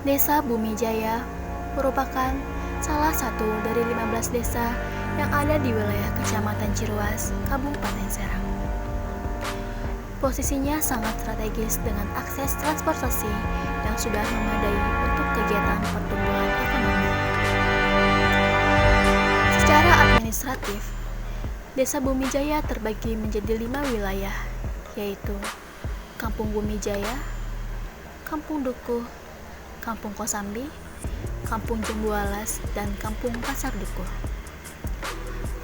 Desa Bumi Jaya merupakan salah satu dari 15 desa yang ada di wilayah Kecamatan Ciruas, Kabupaten Serang. Posisinya sangat strategis dengan akses transportasi yang sudah memadai untuk kegiatan pertumbuhan ekonomi. Secara administratif, Desa Bumi Jaya terbagi menjadi 5 wilayah, yaitu Kampung Bumi Jaya, Kampung Dukuh, Kampung Kosambi, Kampung Jembualas, dan Kampung Pasar Dukuh.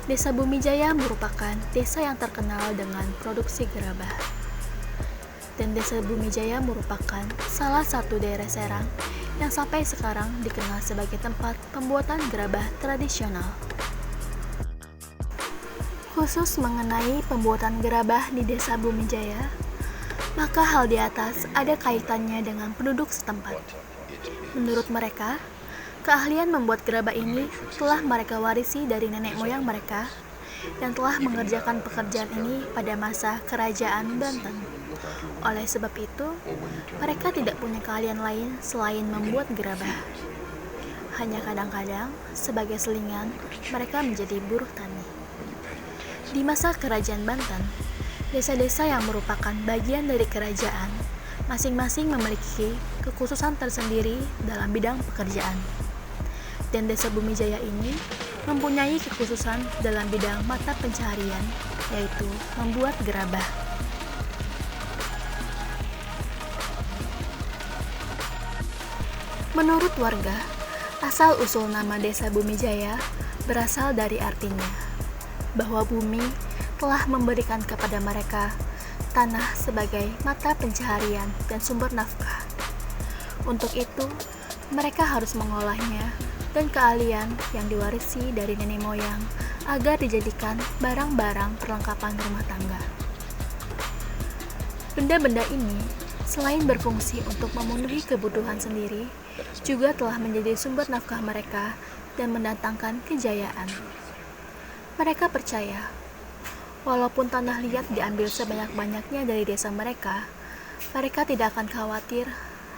Desa Bumi Jaya merupakan desa yang terkenal dengan produksi gerabah. Dan Desa Bumi Jaya merupakan salah satu daerah Serang yang sampai sekarang dikenal sebagai tempat pembuatan gerabah tradisional. Khusus mengenai pembuatan gerabah di Desa Bumi Jaya, maka hal di atas ada kaitannya dengan penduduk setempat. Menurut mereka, keahlian membuat gerabah ini telah mereka warisi dari nenek moyang mereka yang telah mengerjakan pekerjaan ini pada masa Kerajaan Banten. Oleh sebab itu, mereka tidak punya keahlian lain selain membuat gerabah. Hanya kadang-kadang, sebagai selingan, mereka menjadi buruh tani. Di masa Kerajaan Banten, desa-desa yang merupakan bagian dari kerajaan masing-masing memiliki kekhususan tersendiri dalam bidang pekerjaan. Dan Desa Bumi Jaya ini mempunyai kekhususan dalam bidang mata pencaharian, yaitu membuat gerabah. Menurut warga, asal-usul nama Desa Bumi Jaya berasal dari artinya bahwa bumi telah memberikan kepada mereka tanah sebagai mata pencaharian dan sumber nafkah. Untuk itu, mereka harus mengolahnya dan keahlian yang diwarisi dari nenek moyang agar dijadikan barang-barang perlengkapan rumah tangga. Benda-benda ini, selain berfungsi untuk memenuhi kebutuhan sendiri, juga telah menjadi sumber nafkah mereka dan mendatangkan kejayaan. Mereka percaya walaupun tanah liat diambil sebanyak-banyaknya dari desa mereka, mereka tidak akan khawatir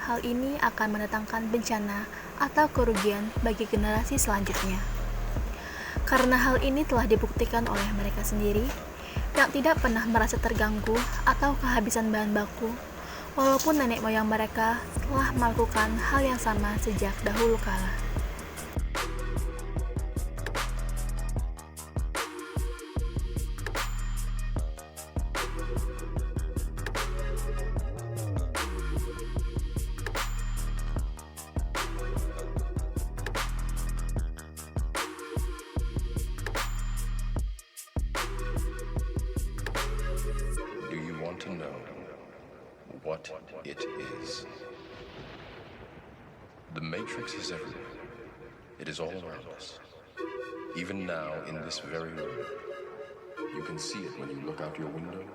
hal ini akan mendatangkan bencana atau kerugian bagi generasi selanjutnya. Karena hal ini telah dibuktikan oleh mereka sendiri, yang tidak pernah merasa terganggu atau kehabisan bahan baku, walaupun nenek moyang mereka telah melakukan hal yang sama sejak dahulu kala. To know what it is. The Matrix is everywhere. It is all around us. Even now, in this very room, you can see it when you look out your window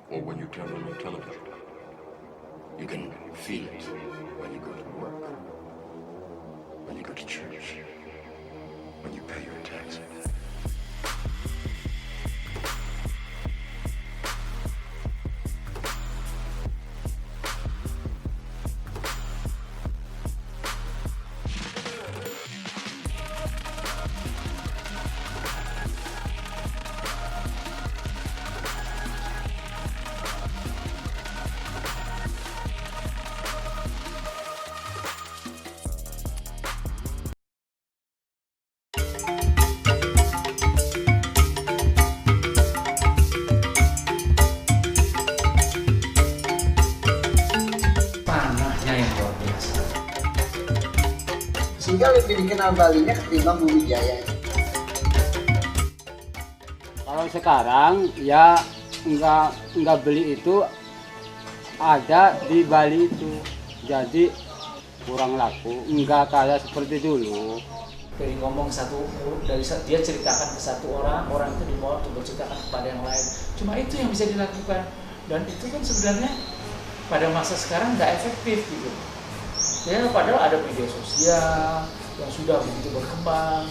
or when you turn on your television. You can feel it when you go to work, when you go to church, when you pay your taxes. sehingga lebih dikenal Balinya ketimbang Bumi Jaya. Kalau sekarang ya nggak beli itu ada di Bali itu, jadi kurang laku, nggak kayak seperti dulu. Dari ngomong dia ceritakan ke satu orang itu dibawa untuk berceritakan kepada yang lain. Cuma itu yang bisa dilakukan, dan itu kan sebenarnya pada masa sekarang nggak efektif gitu. Ya padahal ada media sosial yang sudah begitu berkembang.